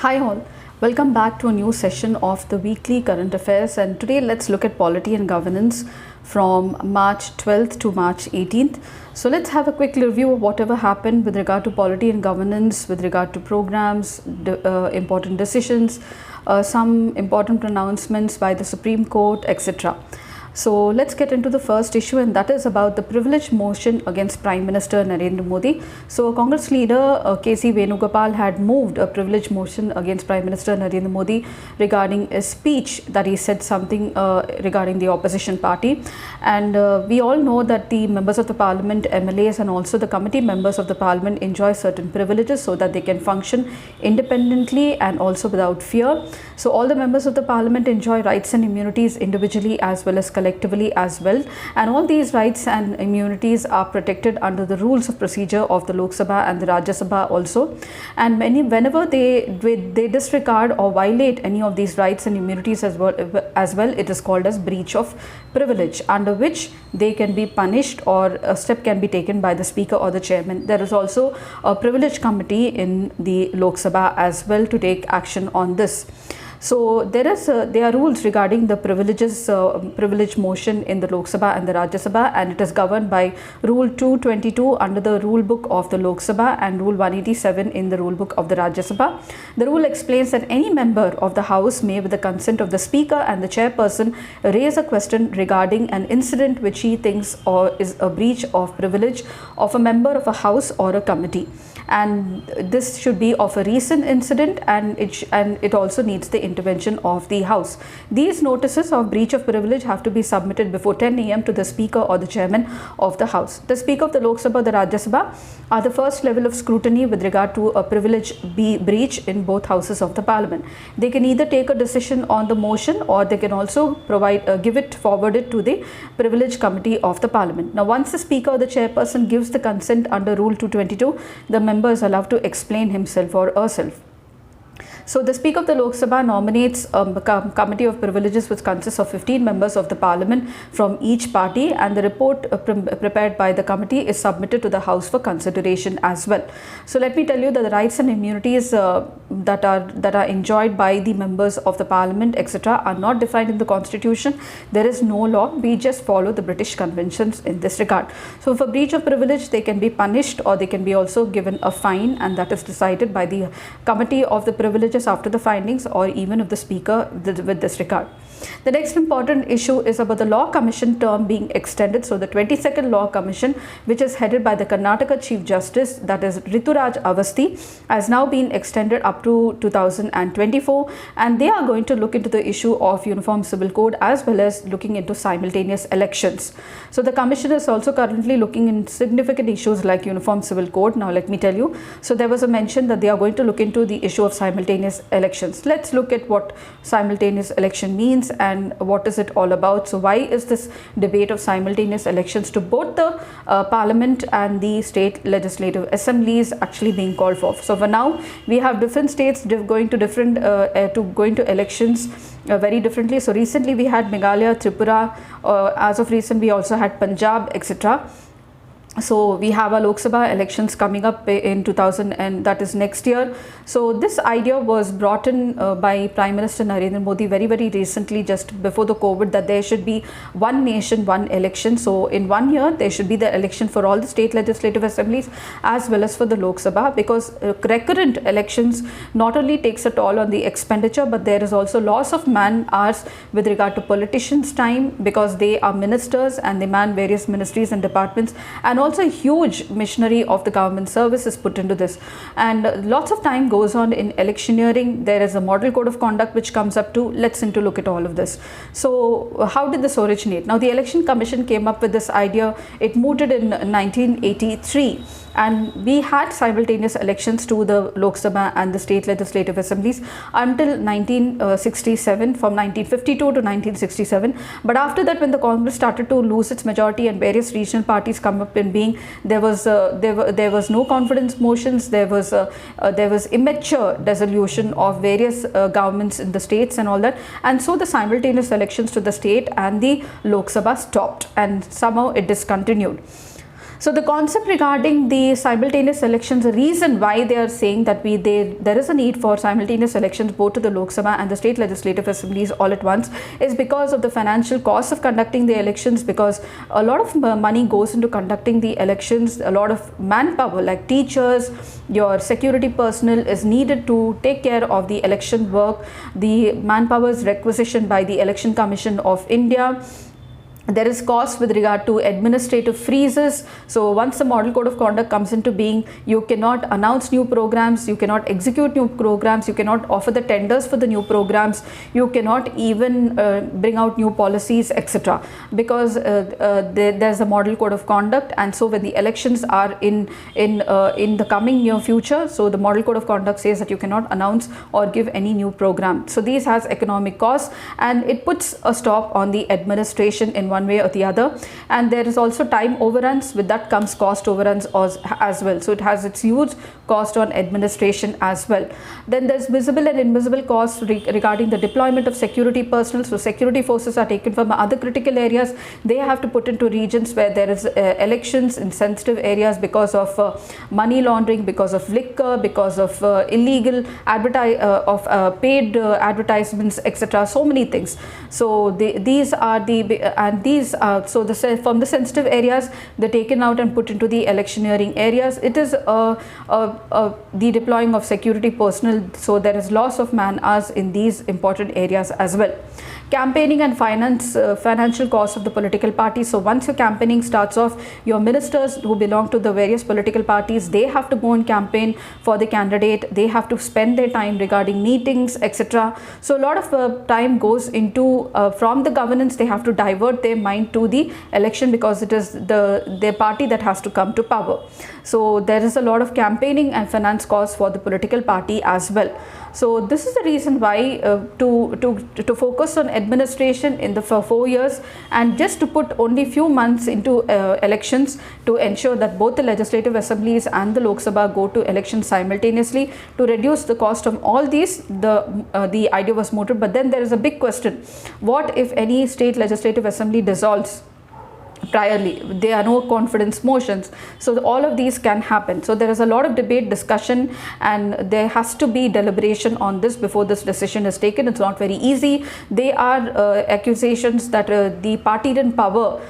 Hi all, welcome back to a new session of the weekly current affairs, and today let's look at polity and governance from March 12th to March 18th. So let's have a quick review of whatever happened with regard to polity and governance, with regard to programs, important decisions, some important pronouncements by the Supreme Court, etc. So let's get into the first issue, and that is about the privilege motion against Prime Minister Narendra Modi. So Congress leader K.C. Venugopal had moved a privilege motion against Prime Minister Narendra Modi regarding a speech that he said something regarding the opposition party. And we all know that the members of the parliament, MLAs, and also the committee members of the parliament enjoy certain privileges so that they can function independently and also without fear. So all the members of the parliament enjoy rights and immunities individually as well as collectively as well, and all these rights and immunities are protected under the rules of procedure of the Lok Sabha and the Rajya Sabha also. And whenever they disregard or violate any of these rights and immunities as well, it is called as breach of privilege, under which they can be punished or a step can be taken by the speaker or the chairman. There is also a privilege committee in the Lok Sabha as well to take action on this. So there are rules regarding the privilege motion in the Lok Sabha and the Rajya Sabha, and it is governed by Rule 222 under the Rule Book of the Lok Sabha and Rule 187 in the Rule Book of the Rajya Sabha. The rule explains that any member of the House may, with the consent of the Speaker and the Chairperson, raise a question regarding an incident which he thinks is a breach of privilege of a member of a House or a committee. And this should be of a recent incident, and it also needs the intervention of the House. These notices of breach of privilege have to be submitted before 10 a.m. to the Speaker or the Chairman of the House. The Speaker of the Lok Sabha, the Rajya Sabha, are the first level of scrutiny with regard to a privilege breach in both houses of the Parliament. They can either take a decision on the motion, or they can also forward it to the privilege committee of the Parliament. Now, once the Speaker or the Chairperson gives the consent under Rule 222, the member is allowed to explain himself or herself. So the Speaker of the Lok Sabha nominates a committee of privileges which consists of 15 members of the Parliament from each party, and the report prepared by the committee is submitted to the House for consideration as well. So let me tell you that the rights and immunities that are enjoyed by the members of the Parliament, etc., are not defined in the Constitution. There is no law. We just follow the British conventions in this regard. So for breach of privilege, they can be punished, or they can be also given a fine, and that is decided by the committee of the privileges after the findings, or even of the Speaker with this regard. The next important issue is about the Law Commission term being extended. So the 22nd Law Commission, which is headed by the Karnataka Chief Justice, that is Rituraj Avasthi, has now been extended up to 2024, and they are going to look into the issue of Uniform Civil Code as well as looking into simultaneous elections. So the Commission is also currently looking in significant issues like Uniform Civil Code. Now let me tell you, so there was a mention that they are going to look into the issue of simultaneous elections. Let's look at what simultaneous election means and what is it all about. So why is this debate of simultaneous elections to both the Parliament and the state legislative assemblies actually being called for? So for now, we have different states going to elections very differently. So recently we had Meghalaya, Tripura, as of recent we also had Punjab, etc. So we have our Lok Sabha elections coming up in 2000, and that is next year. So this idea was brought in by Prime Minister Narendra Modi very recently, just before the COVID, that there should be one nation, one election. So in 1 year there should be the election for all the state legislative assemblies as well as for the Lok Sabha, because recurrent elections not only takes a toll on the expenditure, but there is also loss of man hours with regard to politicians' time, because they are ministers and they man various ministries and departments, and also a huge machinery of the government service is put into this, and lots of time goes on in electioneering. There is a model code of conduct which comes up to. Let's look at all of this. So how did this originate? Now the Election Commission came up with this idea. It mooted in 1983, and we had simultaneous elections to the Lok Sabha and the state legislative assemblies until 1967, from 1952 to 1967. But after that, when the Congress started to lose its majority and various regional parties come up in being, there was no confidence motions. There was immature dissolution of various governments in the states and all that, and so the simultaneous elections to the state and the Lok Sabha stopped, and somehow it discontinued. So the concept regarding the simultaneous elections, the reason why they are saying that there is a need for simultaneous elections both to the Lok Sabha and the state legislative assemblies all at once is because of the financial cost of conducting the elections, because a lot of money goes into conducting the elections. A lot of manpower like teachers, your security personnel is needed to take care of the election work. The manpower is requisitioned by the Election Commission of India. There is cost with regard to administrative freezes. So once the model code of conduct comes into being, you cannot announce new programs, you cannot execute new programs, you cannot offer the tenders for the new programs, you cannot even bring out new policies, etc. Because there's a model code of conduct, and so when the elections are in the coming near future, so the model code of conduct says that you cannot announce or give any new program. So these has economic costs, and it puts a stop on the administration in one way or the other. And there is also time overruns. With that comes cost overruns as well. So it has its huge cost on administration as well. Then there's visible and invisible costs regarding the deployment of security personnel. So security forces are taken from other critical areas. They have to put into regions where there is elections in sensitive areas because of money laundering, because of liquor, because of illegal paid advertisements, etc. So many things. So these are from the sensitive areas, they're taken out and put into the electioneering areas. It is the deploying of security personnel, so there is loss of man hours in these important areas as well. Campaigning and financial costs of the political parties. So once your campaigning starts off, your ministers who belong to the various political parties, they have to go and campaign for the candidate. They have to spend their time regarding meetings, etc. So a lot of time goes into from the governance. They have to divert their mind to the election because it is their party that has to come to power. So there is a lot of campaigning and finance costs for the political party as well. So this is the reason why to focus on administration in the 4 years, and just to put only few months into elections to ensure that both the legislative assemblies and the Lok Sabha go to elections simultaneously to reduce the cost of all these. The idea was mooted, but then there is a big question: what if any state legislative assembly dissolves priorly? There are no confidence motions, so all of these can happen. So there is a lot of debate, discussion, and there has to be deliberation on this before this decision is taken. It's not very easy. They are accusations that the party in power,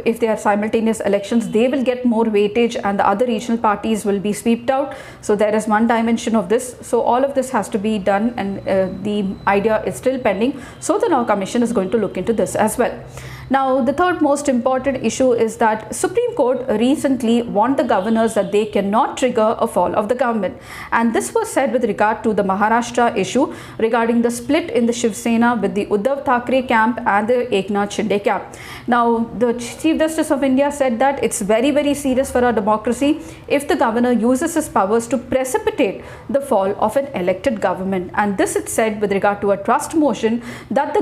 if they are simultaneous elections, they will get more weightage and the other regional parties will be swept out. So there is one dimension of this. So all of this has to be done, and the idea is still pending. So the Law Commission is going to look into this as well. Now, the third most important issue is that Supreme Court recently warned the governors that they cannot trigger a fall of the government. And this was said with regard to the Maharashtra issue regarding the split in the Shiv Sena with the Uddhav Thackeray camp and the Eknath Shinde camp. Now, the Chief Justice of India said that it's very, very serious for our democracy if the governor uses his powers to precipitate the fall of an elected government. And this it said with regard to a trust motion that the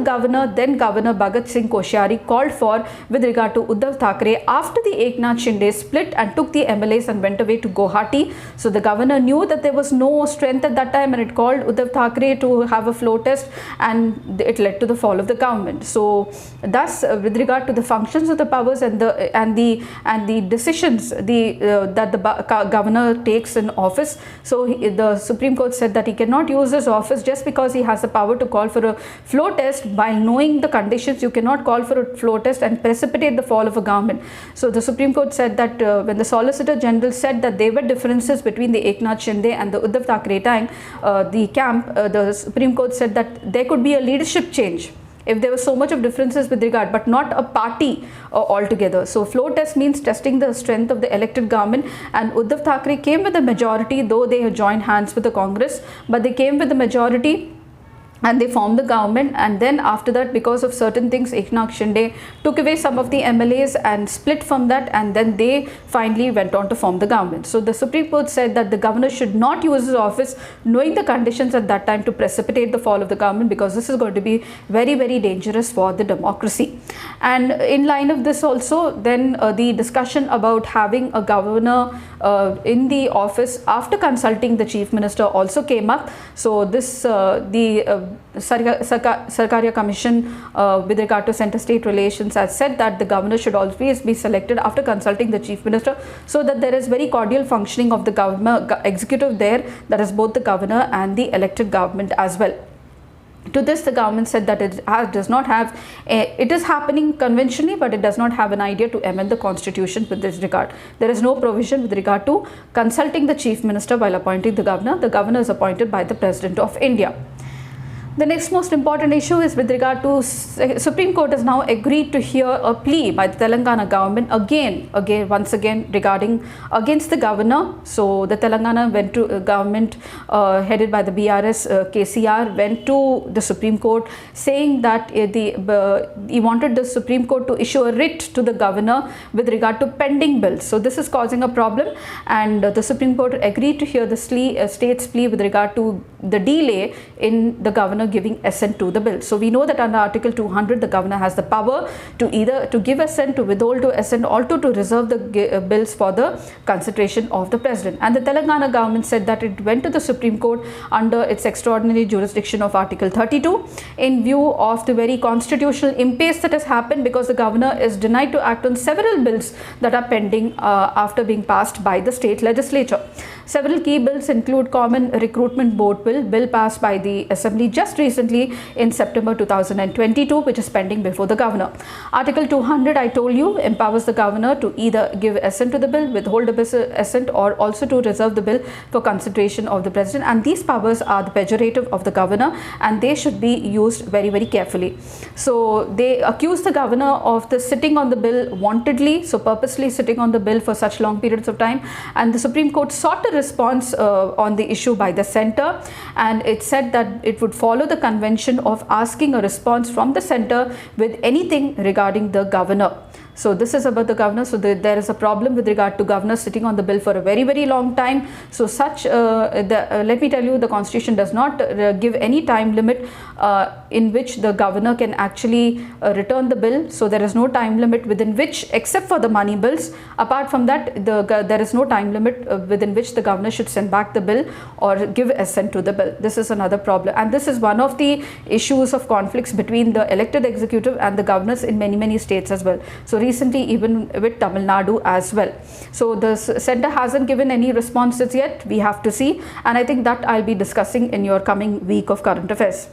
then Governor Bhagat Singh Koshyari called for with regard to Uddhav Thackeray after the Eknath Shinde split and took the MLAs and went away to Guwahati. So the governor knew that there was no strength at that time, and it called Uddhav Thackeray to have a floor test, and it led to the fall of the government. So thus, with regard to the functions of the powers and the decisions that the governor takes in office, so the Supreme Court said that he cannot use his office just because he has the power to call for a floor test while knowing the conditions. You cannot call for a floor test and precipitate the fall of a government. So the Supreme Court said that when the Solicitor General said that there were differences between the Eknath Shinde and the Uddhav Thackeray camp, the Supreme Court said that there could be a leadership change if there was so much of differences with regard, but not a party altogether. So floor test means testing the strength of the elected government, and Uddhav Thackeray came with a majority, though they had joined hands with the Congress, but they came with a majority and they formed the government. And then after that, because of certain things, Eknath Shinde took away some of the MLAs and split from that, and then they finally went on to form the government. So the Supreme Court said that the governor should not use his office knowing the conditions at that time to precipitate the fall of the government, because this is going to be very, very dangerous for the democracy. And in line of this also, then the discussion about having a governor in the office after consulting the chief minister also came up. So this Sarkaria Commission with regard to center-state relations has said that the governor should always be selected after consulting the chief minister, so that there is very cordial functioning of the executive there, that is both the governor and the elected government as well. To this, the government said that it is happening conventionally, but it does not have an idea to amend the constitution with this regard. There is no provision with regard to consulting the chief minister while appointing the governor. The governor is appointed by the President of India. The next most important issue is with regard to Supreme Court has now agreed to hear a plea by the Telangana government once again regarding against the governor. So the Telangana government headed by the BRS KCR went to the Supreme Court saying that he wanted the Supreme Court to issue a writ to the governor with regard to pending bills. So this is causing a problem, and the Supreme Court agreed to hear the state's plea with regard to the delay in the governor giving assent to the bill. So we know that under Article 200, the governor has the power to either to give assent, to withhold to assent, or to reserve the bills for the consideration of the president. And the Telangana government said that it went to the Supreme Court under its extraordinary jurisdiction of Article 32 in view of the very constitutional impasse that has happened, because the governor is denied to act on several bills that are pending after being passed by the state legislature. Several key bills include Common Recruitment Board bill passed by the Assembly just recently in September 2022, which is pending before the governor. Article 200, I told you, empowers the governor to either give assent to the bill, withhold assent, or also to reserve the bill for consideration of the president. And these powers are the pejorative of the governor, and they should be used very, very carefully. So they accuse the governor of the sitting on the bill wantedly, so purposely sitting on the bill for such long periods of time. And the Supreme Court sought a response on the issue by the centre, and it said that it would follow the convention of asking a response from the centre with anything regarding the governor. So this is about the governor. So there is a problem with regard to governor sitting on the bill for a very, very long time. So let me tell you, the constitution does not give any time limit in which the governor can actually return the bill. So there is no time limit within which, except for the money bills, apart from that, there is no time limit within which the governor should send back the bill or give assent to the bill. This is another problem, and this is one of the issues of conflicts between the elected executive and the governors in many, many states as well. So recently even with Tamil Nadu as well. So the centre hasn't given any responses yet. We have to see, and I think that I'll be discussing in your coming week of current affairs.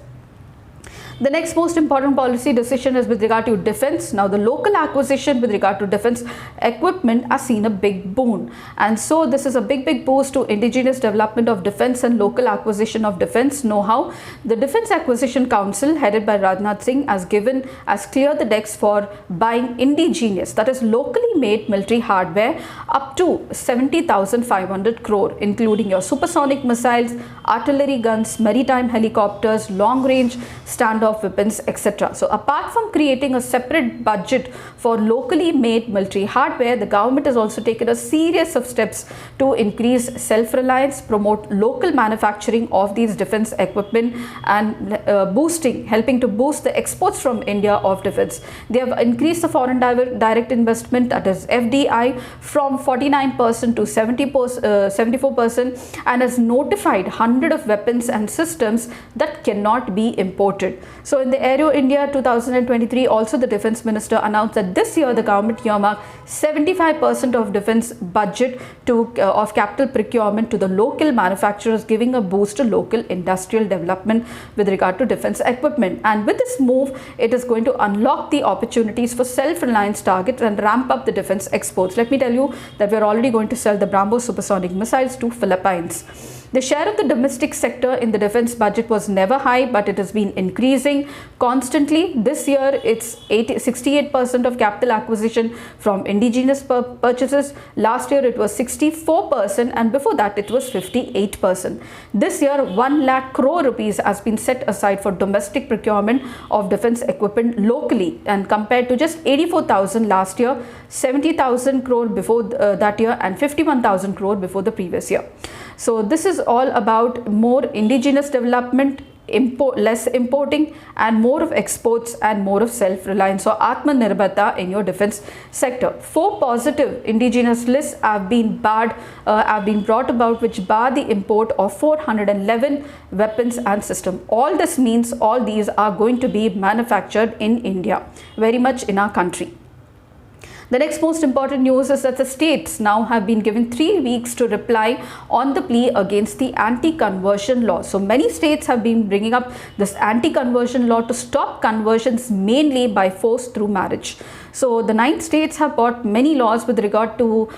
The next most important policy decision is with regard to defense. Now, the local acquisition with regard to defense equipment has seen a big boon. And so this is a big boost to indigenous development of defense and local acquisition of defense know-how. The Defense Acquisition Council, headed by Rajnath Singh, has cleared the decks for buying indigenous, that is locally made military hardware up to 70,500 crore, including your supersonic missiles, artillery guns, maritime helicopters, long-range standoff weapons, etc. So apart from creating a separate budget for locally made military hardware, the government has also taken a series of steps to increase self-reliance, promote local manufacturing of these defense equipment, and helping to boost the exports from India of defense. They have increased the foreign direct investment, that is FDI, from 49% to 74%, and has notified 100 of weapons and systems that cannot be imported. So in the Aero India 2023, also the Defence Minister announced that this year the government earmarked 75% of defence budget of capital procurement to the local manufacturers, giving a boost to local industrial development with regard to defence equipment. And with this move, it is going to unlock the opportunities for self-reliance targets and ramp up the defence exports. Let me tell you that we are already going to sell the BrahMos supersonic missiles to Philippines. The share of the domestic sector in the defense budget was never high, but it has been increasing constantly. This year, it's 68% of capital acquisition from indigenous purchases. Last year, it was 64%, and before that, it was 58%. This year, 1 lakh crore rupees has been set aside for domestic procurement of defense equipment locally, and compared to just 84,000 last year, 70,000 crore before that year, and 51,000 crore before the previous year. So this is all about more indigenous development, less importing and more of exports and more of self-reliance. So Atmanirbharta in your defense sector. 4 positive indigenous lists have been brought about, which bar the import of 411 weapons and systems. All this means all these are going to be manufactured in India, very much in our country. The next most important news is that the states now have been given 3 weeks to reply on the plea against the anti-conversion law. So many states have been bringing up this anti-conversion law to stop conversions mainly by force through marriage. So the 9 states have got many laws with regard to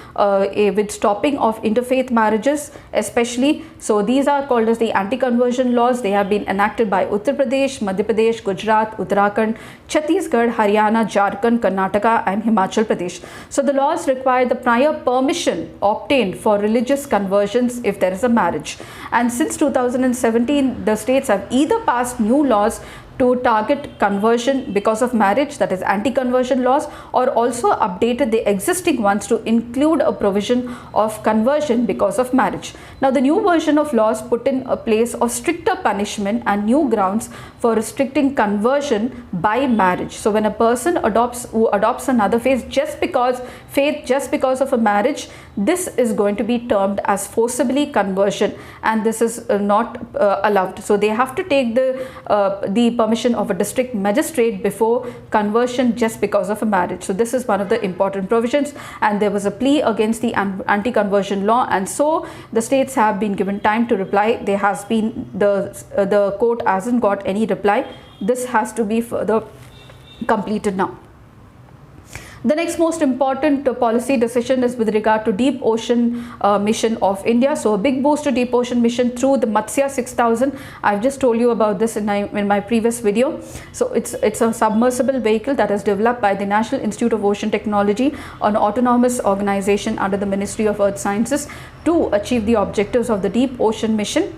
with stopping of interfaith marriages especially. So these are called as the anti-conversion laws. They have been enacted by Uttar Pradesh, Madhya Pradesh, Gujarat, Uttarakhand, Chhattisgarh, Haryana, Jharkhand, Karnataka and Himachal Pradesh. So the laws require the prior permission obtained for religious conversions if there is a marriage. And since 2017, the states have either passed new laws to target conversion because of marriage, that is anti-conversion laws, or also updated the existing ones to include a provision of conversion because of marriage. Now the new version of laws put in a place of stricter punishment and new grounds for restricting conversion by marriage. So when a person adopts another faith just because of a marriage, this is going to be termed as forcibly conversion, and this is not allowed. So they have to take the permission of a district magistrate before conversion just because of a marriage. So this is one of the important provisions, and there was a plea against the anti-conversion law, and so the states have been given time to reply. There has been the court hasn't got any reply. This has to be further completed now. The next most important policy decision is with regard to deep ocean mission of India. So a big boost to deep ocean mission through the Matsya 6000. I've just told you about this in my previous video. So it's a submersible vehicle that is developed by the National Institute of Ocean Technology, an autonomous organization under the Ministry of Earth Sciences, to achieve the objectives of the deep ocean mission.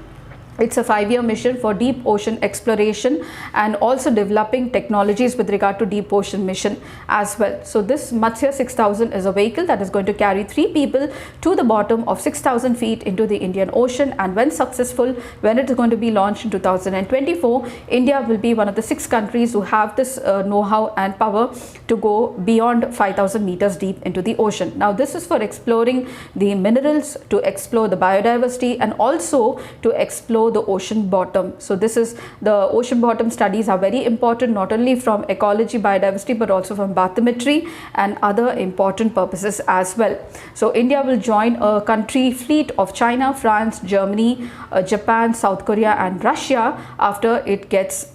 It's a 5-year mission for deep ocean exploration and also developing technologies with regard to deep ocean mission as well. So this Matsya 6000 is a vehicle that is going to carry 3 people to the bottom of 6,000 feet into the Indian Ocean, and when successful, when it is going to be launched in 2024, India will be one of the 6 countries who have this know-how and power to go beyond 5,000 meters deep into the ocean. Now this is for exploring the minerals, to explore the biodiversity, and also to explore the ocean bottom. So this is the ocean bottom studies are very important, not only from ecology, biodiversity, but also from bathymetry and other important purposes as well. So India will join a country fleet of China, France, Germany, Japan, South Korea and Russia after it gets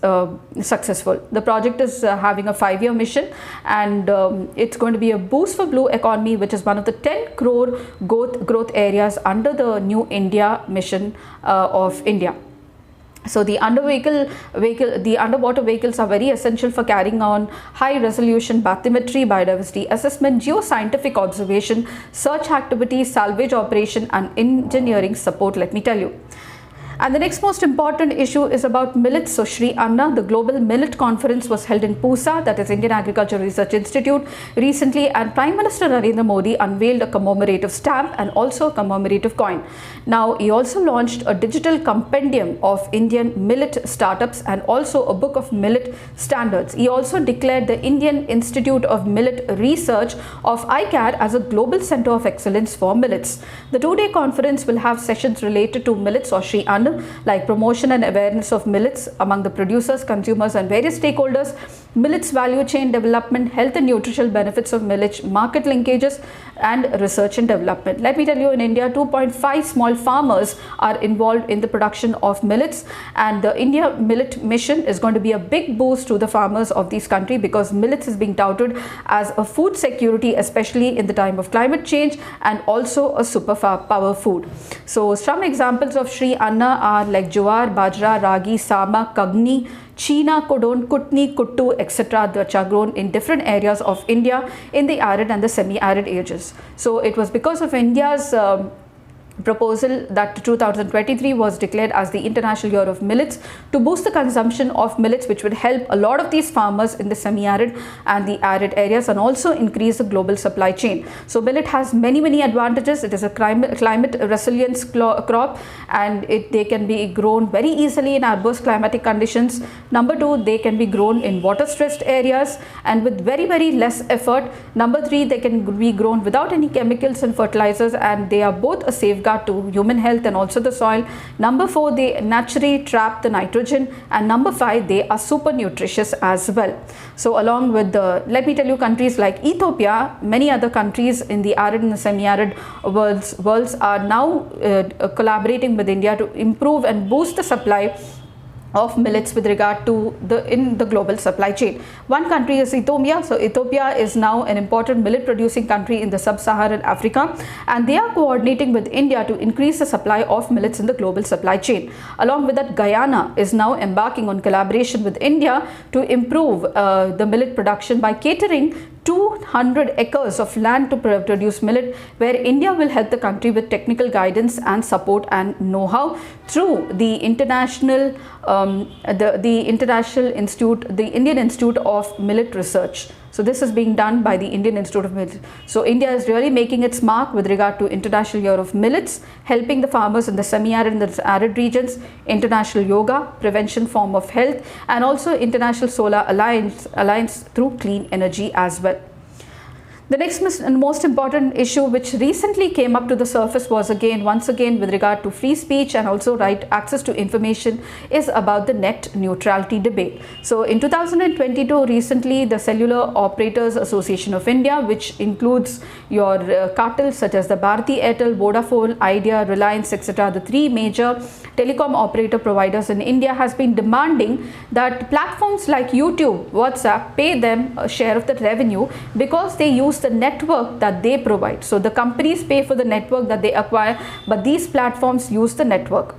successful. The project is having a 5-year mission, and it's going to be a boost for blue economy, which is one of the 10 crore growth areas under the New India mission of India. So the underwater vehicles are very essential for carrying on high resolution bathymetry, biodiversity assessment, geoscientific observation, search activities, salvage operation and engineering support, let me tell you. And the next most important issue is about millets. So Sri Anna, the Global Millet Conference, was held in Pusa, that is Indian Agriculture Research Institute, recently, and Prime Minister Narendra Modi unveiled a commemorative stamp and also a commemorative coin. Now he also launched a digital compendium of Indian millet startups and also a book of millet standards. He also declared the Indian Institute of Millet Research of ICAR as a global center of excellence for millets. The 2-day conference will have sessions related to millets or Sri Anna, like promotion and awareness of millets among the producers, consumers and various stakeholders, millets value chain development, health and nutritional benefits of millets, market linkages and research and development. Let me tell you, in India 2.5 small farmers are involved in the production of millets, and the India Millet Mission is going to be a big boost to the farmers of this country, because millets is being touted as a food security, especially in the time of climate change, and also a superpower food. So some examples of Sri Anna are like jowar, bajra, ragi, sama, kagni, China, Kodon, Kutni, Kuttu, etc., which are grown in different areas of India in the arid and the semi-arid areas. So it was because of India's proposal that 2023 was declared as the International Year of Millets to boost the consumption of millets, which would help a lot of these farmers in the semi-arid and the arid areas and also increase the global supply chain. So millet has many advantages. It is a climate resilience crop, and they can be grown very easily in adverse climatic conditions. Number 2, they can be grown in water stressed areas and with very less effort. Number 3, they can be grown without any chemicals and fertilizers, and they are both a safeguard to human health and also the soil. Number 4, they naturally trap the nitrogen, and number 5, they are super nutritious as well. So along with let me tell you, countries like Ethiopia, many other countries in the arid and the semi-arid worlds are now collaborating with India to improve and boost the supply of millets with regard to the global supply chain. One country is Ethiopia. So Ethiopia is now an important millet producing country in the sub-Saharan Africa, and they are coordinating with India to increase the supply of millets in the global supply chain. Along with that, Guyana is now embarking on collaboration with India to improve the millet production by catering 200 acres of land to produce millet, where India will help the country with technical guidance and support and know-how through the international international institute, the Indian Institute of Millet Research. So this is being done by the Indian Institute of Millet. So India is really making its mark with regard to International Year of Millets, helping the farmers in the semi-arid and the arid regions, International Yoga, prevention form of health, and also International Solar Alliance through clean energy as well. The next and most important issue which recently came up to the surface was once again with regard to free speech and also right access to information is about the net neutrality debate. So in 2022, recently the Cellular Operators Association of India, which includes your cartels such as the Bharti Airtel, Vodafone, Idea, Reliance, etc., the 3 major telecom operator providers in India, has been demanding that platforms like YouTube, WhatsApp pay them a share of the revenue because they use the network that they provide. So the companies pay for the network that they acquire, but these platforms use the network.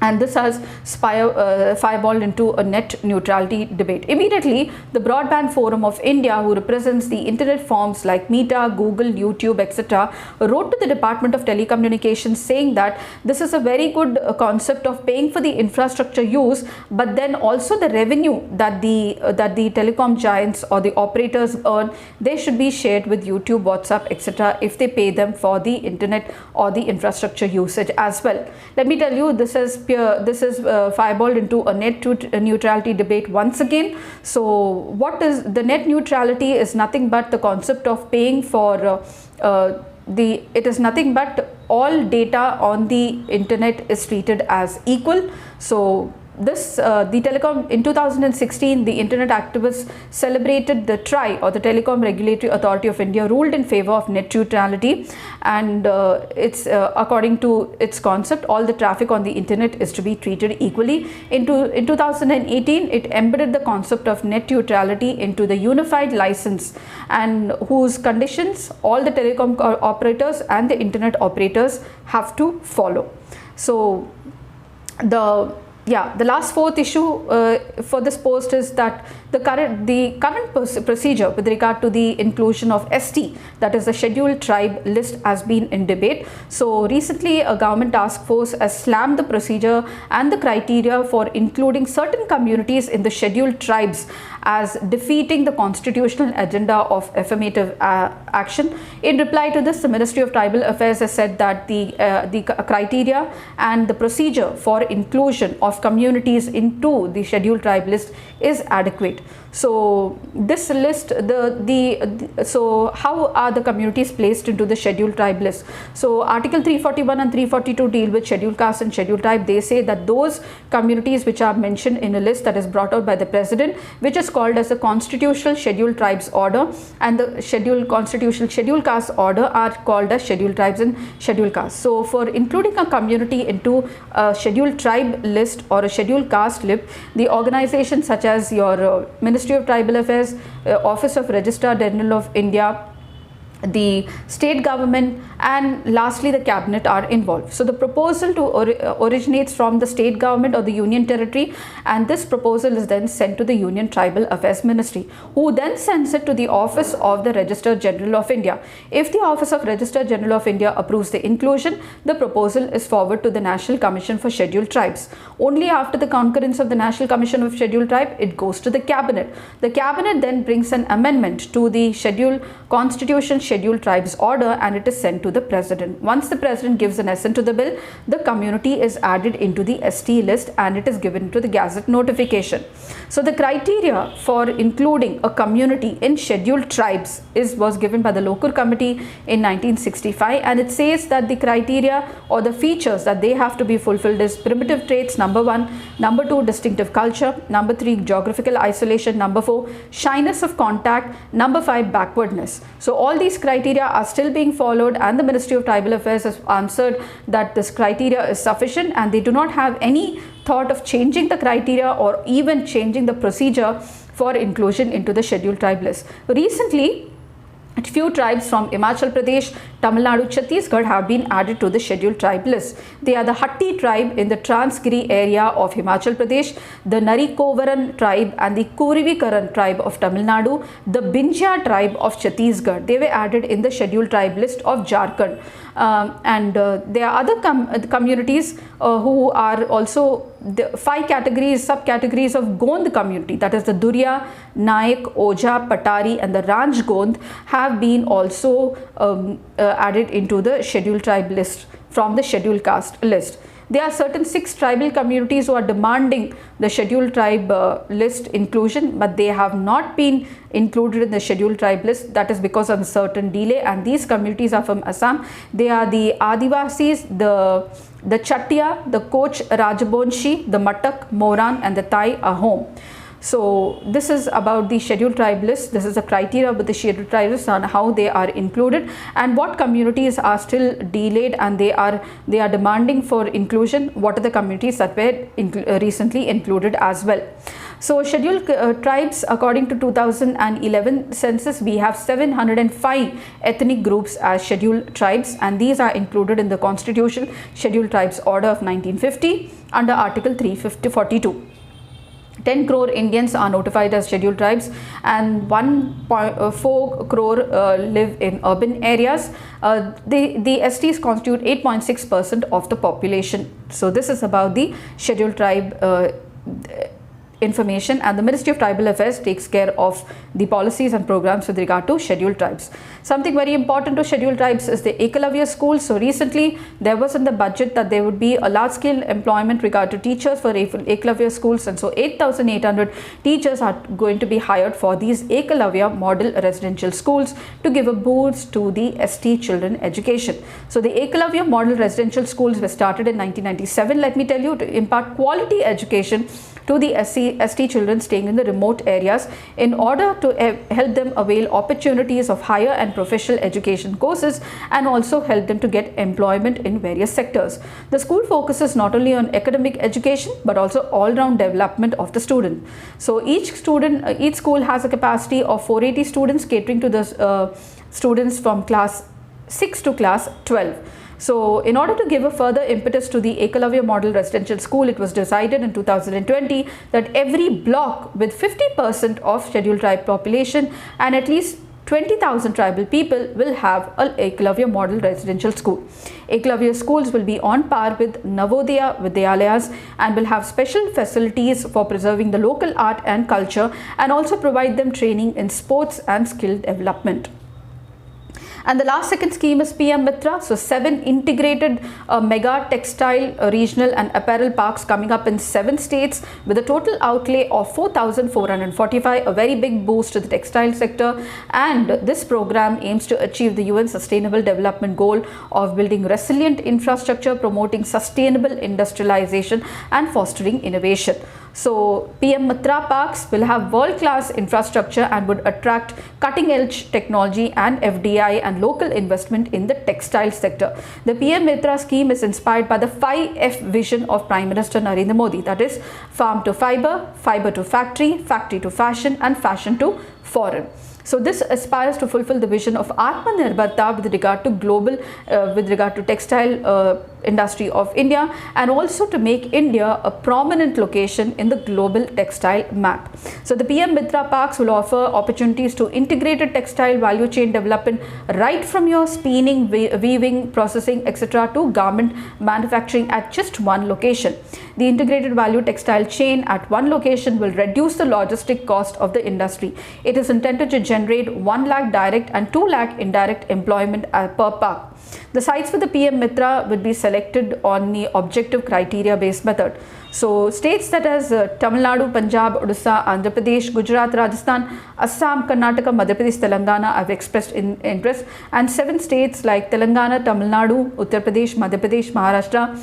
And this has fireballed into a net neutrality debate. Immediately, the Broadband Forum of India, who represents the internet firms like Meta, Google, YouTube, etc., wrote to the Department of Telecommunications saying that this is a very good concept of paying for the infrastructure use, but then also the revenue that the telecom giants or the operators earn, they should be shared with YouTube, WhatsApp, etc., if they pay them for the internet or the infrastructure usage as well. Let me tell you, this is fireballed into a net neutrality debate once again. So what is the net neutrality? Is nothing but the concept of paying for it is nothing but all data on the internet is treated as equal. So this the telecom in 2016, the internet activists celebrated the TRAI, or the Telecom Regulatory Authority of India, ruled in favor of net neutrality, and it's according to its concept, all the traffic on the internet is to be treated equally. In 2018, it embedded the concept of net neutrality into the unified license, and whose conditions all the telecom operators and the internet operators have to follow. So the last 4th issue for this post is that the current procedure with regard to the inclusion of ST, that is the scheduled tribe list, has been in debate. So recently a government task force has slammed the procedure and the criteria for including certain communities in the scheduled tribes as defeating the constitutional agenda of affirmative action. In reply to this, the Ministry of Tribal Affairs has said that the criteria and the procedure for inclusion of communities into the scheduled tribe list is adequate. So this list, so how are the communities placed into the scheduled tribe list? So Article 341 and 342 deal with scheduled caste and scheduled tribe. They say that those communities which are mentioned in a list that is brought out by the President, which is called as the Constitutional Scheduled Tribes Order, and the Constitutional Scheduled Caste Order, are called as scheduled tribes and scheduled castes. So for including a community into a scheduled tribe list or a scheduled caste list, the organizations such as your Ministry of Tribal Affairs, Office of Registrar General of India, the state government, and lastly the cabinet are involved. So the proposal originates from the state government or the union territory, and this proposal is then sent to the Union Tribal Affairs Ministry, who then sends it to the Office of the Registrar General of India. If the Office of Registrar General of India approves the inclusion, the proposal is forwarded to the National Commission for Scheduled Tribes. Only after the concurrence of the National Commission of Scheduled Tribe, it goes to the cabinet. The cabinet then brings an amendment to the Constitution Scheduled Tribes order, and it is sent to the president. Once the president gives an assent to the bill, the community is added into the ST list and it is given to the Gazette notification. So the criteria for including a community in scheduled tribes was given by the local committee in 1965, and it says that the criteria or the features that they have to be fulfilled is primitive traits, number 1, number 2, distinctive culture, number 3, geographical isolation, number 4, shyness of contact, number 5, backwardness. So all these criteria are still being followed, and the Ministry of Tribal Affairs has answered that this criteria is sufficient and they do not have any thought of changing the criteria or even changing the procedure for inclusion into the scheduled tribe list. Recently, a few tribes from Himachal Pradesh, Tamil Nadu, Chhattisgarh have been added to the scheduled tribe list. They are the Hatti tribe in the Transgiri area of Himachal Pradesh, the Narikovaran tribe and the Kurivikaran tribe of Tamil Nadu, the Binjia tribe of Chhattisgarh. They were added in the scheduled tribe list of Jharkhand. There are other communities who are also the 5 subcategories of Gond community, that is the Durya, Naik, Oja, Patari and the Ranj Gond have been also added into the scheduled tribe list from the scheduled caste list. There are certain 6 tribal communities who are demanding the scheduled tribe list inclusion, but they have not been included in the scheduled tribe list. That is because of a certain delay, and these communities are from Assam. They are the Adivasis, the Chattiya, the Koch Rajabonshi, the Matak, Moran and the Thai Ahom. So this is about the scheduled tribe list. This is the criteria with the scheduled tribe list on how they are included and what communities are still delayed and they are demanding for inclusion. What are the communities that were recently included as well. So scheduled tribes, according to 2011 census, we have 705 ethnic groups as scheduled tribes, and these are included in the Constitution Scheduled Tribes Order of 1950 under Article 342. 10 crore Indians are notified as scheduled tribes and 1.4 crore live in urban areas. The STs constitute 8.6% of the population. So this is about the scheduled tribe information, and the Ministry of Tribal Affairs takes care of the policies and programs with regard to scheduled tribes. Something very important to scheduled tribes is the Ekalavya schools. So recently there was in the budget that there would be a large scale employment regard to teachers for Ekalavya schools, and so 8,800 teachers are going to be hired for these Ekalavya model residential schools to give a boost to the ST children education. So the Ekalavya model residential schools were started in 1997, let me tell you, to impart quality education to the ST children staying in the remote areas in order to help them avail opportunities of higher and professional education courses and also help them to get employment in various sectors. The school focuses not only on academic education but also all-round development of the student. So each school has a capacity of 480 students, catering to the students from class 6 to class 12. So in order to give a further impetus to the Ekalavya model residential school, it was decided in 2020 that every block with 50% of scheduled tribe population and at least 20,000 tribal people will have an Ekalavya model residential school. Ekalavya schools will be on par with Navodaya Vidyalayas and will have special facilities for preserving the local art and culture and also provide them training in sports and skill development. And the last second scheme is PM Mitra. So 7 integrated mega textile, regional and apparel parks coming up in 7 states with a total outlay of 4,445, a very big boost to the textile sector. And this program aims to achieve the UN Sustainable Development Goal of building resilient infrastructure, promoting sustainable industrialization and fostering innovation. So PM Mitra parks will have world-class infrastructure and would attract cutting-edge technology and FDI and local investment in the textile sector. The PM Mitra scheme is inspired by the 5F vision of Prime Minister Narendra Modi, that is farm to fiber, fiber to factory, factory to fashion and fashion to foreign. So this aspires to fulfill the vision of Atmanirbharta with regard to global, with regard to textile industry of India, and also to make India a prominent location in the global textile map. So the PM Mitra Parks will offer opportunities to integrated textile value chain development right from your spinning, weaving, processing, etc. to garment manufacturing at just one location. The integrated value textile chain at one location will reduce the logistic cost of the industry. It is intended to generate 1 lakh direct and 2 lakh indirect employment per park. The sites for the PM Mitra will be selected on the objective criteria based method. So states that as Tamil Nadu, Punjab, Odisha, Andhra Pradesh, Gujarat, Rajasthan, Assam, Karnataka, Madhya Pradesh, Telangana have expressed interest, and 7 states like Telangana, Tamil Nadu, Uttar Pradesh, Madhya Pradesh, Maharashtra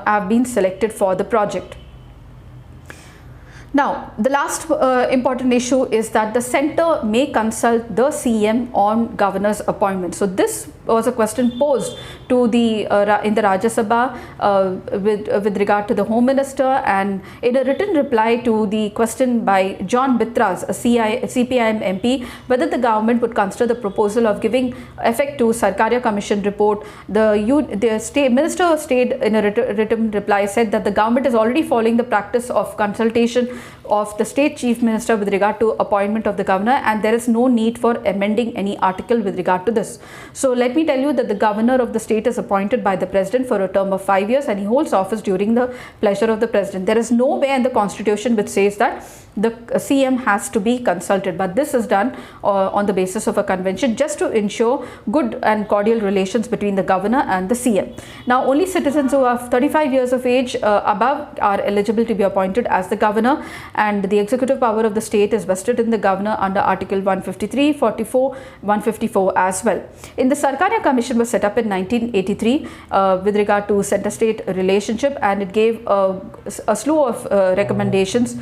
have been selected for the project. Now, the last important issue is that the centre may consult the CM on governor's appointment. So this was a question posed to the in the Rajya Sabha with regard to the Home Minister, and in a written reply to the question by John Bitras, a CPIM MP, whether the government would consider the proposal of giving effect to Sarkaria Commission report, the state Minister of State in a written reply said that the government is already following the practice of consultation of the state chief minister with regard to appointment of the governor, and there is no need for amending any article with regard to this. So let me tell you that the governor of the state is appointed by the president for a term of 5 years, and he holds office during the pleasure of the president. There is nowhere in the constitution which says that the CM has to be consulted, but this is done on the basis of a convention just to ensure good and cordial relations between the governor and the CM. Now, only citizens who are 35 years of age above are eligible to be appointed as the governor, and the executive power of the state is vested in the governor under Article 153, 44, 154 as well. In the Sarkaria Commission was set up in 1983 with regard to center-state relationship, and it gave a slew of recommendations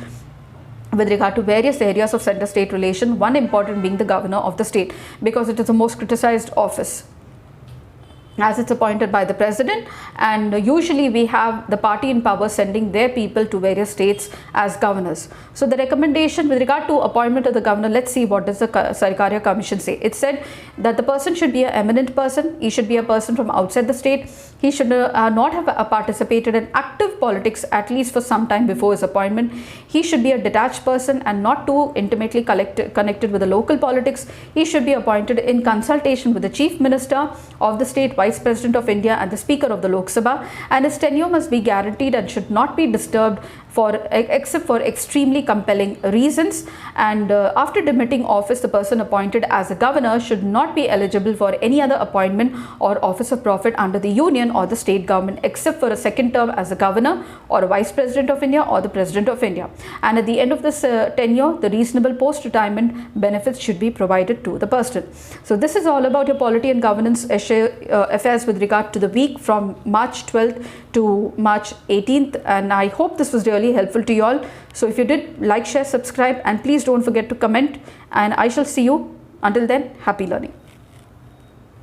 with regard to various areas of center-state relation, one important being the governor of the state, because it is the most criticized office as it's appointed by the president, and usually we have the party in power sending their people to various states as governors. So the recommendation with regard to appointment of the governor, let's see what does the Sarkaria Commission say. It said that the person should be an eminent person, he should be a person from outside the state, he should not have participated in active politics at least for some time before his appointment, he should be a detached person and not too intimately connected with the local politics, he should be appointed in consultation with the chief minister of the state, Vice President of India and the Speaker of the Lok Sabha, and his tenure must be guaranteed and should not be disturbed except for extremely compelling reasons. And after demitting office, the person appointed as a governor should not be eligible for any other appointment or office of profit under the union or the state government except for a second term as a governor or a Vice President of India or the President of India. And at the end of this tenure, the reasonable post-retirement benefits should be provided to the person. So this is all about your polity and governance affairs with regard to the week from March 12th to March 18th, and I hope this was really helpful to you all. So if you did, like, share, subscribe, and please don't forget to comment, and I shall see you. Until then, happy learning.